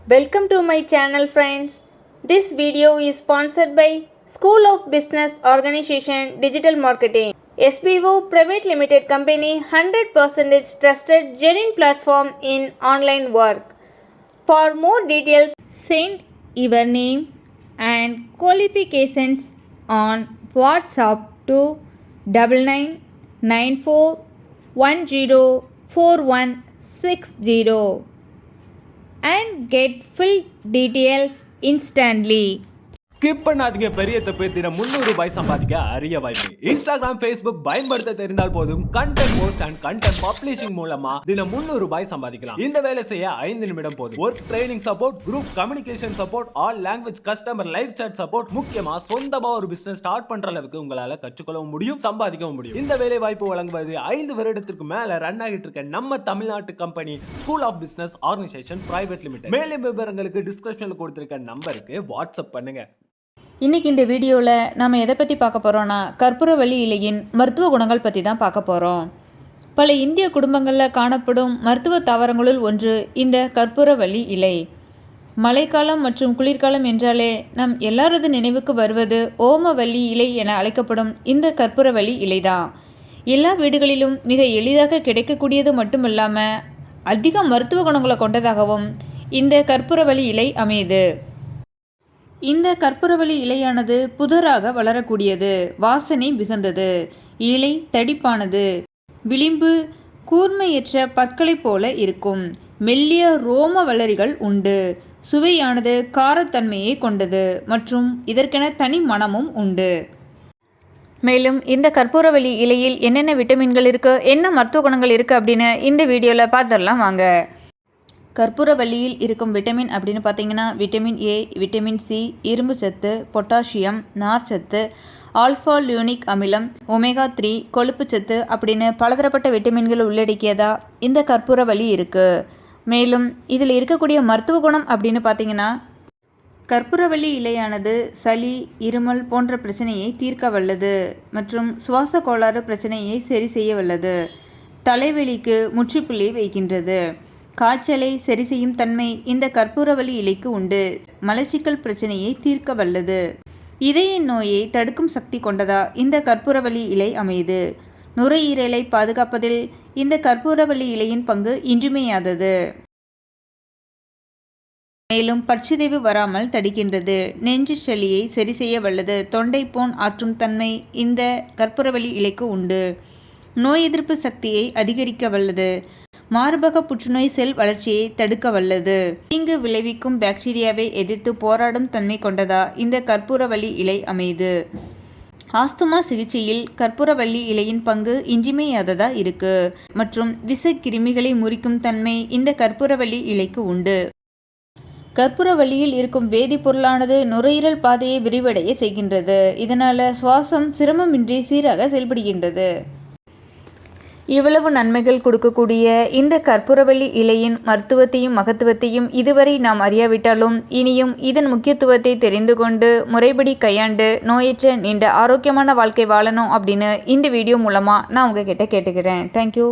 Welcome to my channel friends. This video is sponsored by School of Business Organization Digital Marketing. SBO Private Limited Company 100% trusted genuine platform in online work. For more details, send your name and qualifications on WhatsApp to 9994104160 and get full details instantly. Skip பண்ணாதீங்க. பெரிய தப்பு. தினம் 300 ரூபாய் சம்பாதிக்க அரிய வாய்ப்பு. Instagram, Facebook பயன்படுத்த தெரிந்தால் போதும் content post and content publishing மூலமா தினம் 300 ரூபாய் சம்பாதிக்கலாம். இந்த வேலை செய்ய 5 நிமிடம் போதும். Work training support, group communication support, all language customer live chat support, முக்கியமா சொந்தமா ஒரு பிசினஸ் ஸ்டார்ட் பண்ற அளவுக்கு உங்களால கற்றுக்கொள்ளவும் முடியும், சம்பாதிக்கவும் முடியும். இந்த வேலை வாய்ப்பு வழங்குவது 5 வருடத்திற்கு மேல ரன் ஆகிட்டு இருக்க நம்ம தமிழ்நாட்டு company school of business organisation private limited. மேலும் விவரங்களுக்கு டிஸ்கிரிப்ஷன்ல கொடுத்திருக்க நம்பருக்கு வாட்ஸ்அப் பண்ணுங்க. இன்றைக்கி இந்த வீடியோவில் நம்ம எதை பற்றி பார்க்க போகிறோன்னா கற்பூரவள்ளி இலையின் மருத்துவ குணங்கள் பற்றி தான் பார்க்க போகிறோம். பல இந்திய குடும்பங்களில் காணப்படும் மருத்துவ தாவரங்களுள் ஒன்று இந்த கற்பூரவள்ளி இலை. மழைக்காலம் மற்றும் குளிர்காலம் என்றாலே நம் எல்லாரது நினைவுக்கு வருவது ஓமவல்லி இலை என அழைக்கப்படும் இந்த கற்பூரவள்ளி இலை தான். எல்லா வீடுகளிலும் மிக எளிதாக கிடைக்கக்கூடியது மட்டுமல்லாமல் அதிக மருத்துவ குணங்களை கொண்டதாகவும் இந்த கற்பூரவள்ளி இலை அமையுது. இந்த கற்பூரவள்ளி இலையானது புதராக வளரக்கூடியது, வாசனை மிகுந்தது, இலை தடிப்பானது, விளிம்பு கூர்மையற்ற பற்களைப் போல இருக்கும், மெல்லிய ரோம வளரிகள் உண்டு, சுவையானது காரத்தன்மையை கொண்டது மற்றும் இதற்கென தனி மணமும் உண்டு. மேலும் இந்த கற்பூரவள்ளி இலையில் என்னென்ன விட்டமின்கள் இருக்குது, என்ன மருத்துவ குணங்கள் இருக்குது அப்படின்னு இந்த வீடியோவில் பார்த்துடலாம் வாங்க. கற்பூரவள்ளியில் இருக்கும் விட்டமின் அப்படின்னு பார்த்தீங்கன்னா விட்டமின் ஏ, விட்டமின் சி, இரும்பு சத்து, பொட்டாசியம், நார்ச்சத்து, ஆல்ஃபா லியூனிக் அமிலம், ஒமேகா 3, கொழுப்பு சத்து அப்படின்னு பலதரப்பட்ட விட்டமின்கள் உள்ளடக்கியதா இந்த கற்பூரவள்ளி இருக்குது. மேலும் இதில் இருக்கக்கூடிய மருத்துவ குணம் அப்படின்னு பார்த்தீங்கன்னா கற்பூரவள்ளி இலையானது சளி, இருமல் போன்ற பிரச்சனையை தீர்க்க வல்லது மற்றும் சுவாச கோளாறு பிரச்சனையை சரி செய்ய வல்லது, தலைவலிக்கு முற்றுப்புள்ளி வைக்கின்றது, காய்ச்சலை சரி செய்யும் தன்மை இந்த கற்பூரவள்ளி இலைக்கு உண்டு, மலச்சிக்கல் பிரச்சனையை தீர்க்க வல்லது, இதய நோயை தடுக்கும் சக்தி கொண்டதா இந்த கற்பூரவள்ளி இலை அமையுது, நுரையீரலை பாதுகாப்பதில் இந்த கற்பூரவள்ளி இலையின் பங்கு இன்றியமையாதது, மேலும் பற்சிதைவு வராமல் தடுக்கின்றது, நெஞ்சு சளியை சரி செய்ய வல்லது, தொண்டை போன் ஆற்றும் தன்மை இந்த கற்பூரவள்ளி இலைக்கு உண்டு, நோய் எதிர்ப்பு சக்தியை அதிகரிக்க வல்லது, மார்பக புற்றுநோய் செல் வளர்ச்சியை தடுக்க வல்லது, தீங்கு விளைவிக்கும் பாக்டீரியாவை எதிர்த்து போராடும் தன்மை கொண்டதா இந்த கற்பூரவள்ளி இலை அமையுது. ஆஸ்துமா சிகிச்சையில் கற்பூரவள்ளி இலையின் பங்கு இன்றியமையாததா இருக்கு மற்றும் விஷ கிருமிகளை முறிக்கும் தன்மை இந்த கற்பூரவள்ளி இலைக்கு உண்டு. கற்பூரவள்ளியில் இருக்கும் வேதிப்பொருளானது நுரையீரல் பாதையை விரிவடைய செய்கின்றது, இதனால் சுவாசம் சிரமமின்றி சீராக செயல்படுகின்றது. இவ்வளவு நன்மைகள் கொடுக்கக்கூடிய இந்த கற்பூரவள்ளி இலையின் மருத்துவத்தையும் மகத்துவத்தையும் இதுவரை நாம் அறியாவிட்டாலும் இனியும் இதன் முக்கியத்துவத்தை தெரிந்து கொண்டு முறைப்படி கையாண்டு நோயற்ற நீண்ட ஆரோக்கியமான வாழ்க்கை வாழணும் அப்படின்னு இந்த வீடியோ மூலமாக நான் உங்ககிட்ட கேட்டுக்கிறேன். தேங்க்யூ.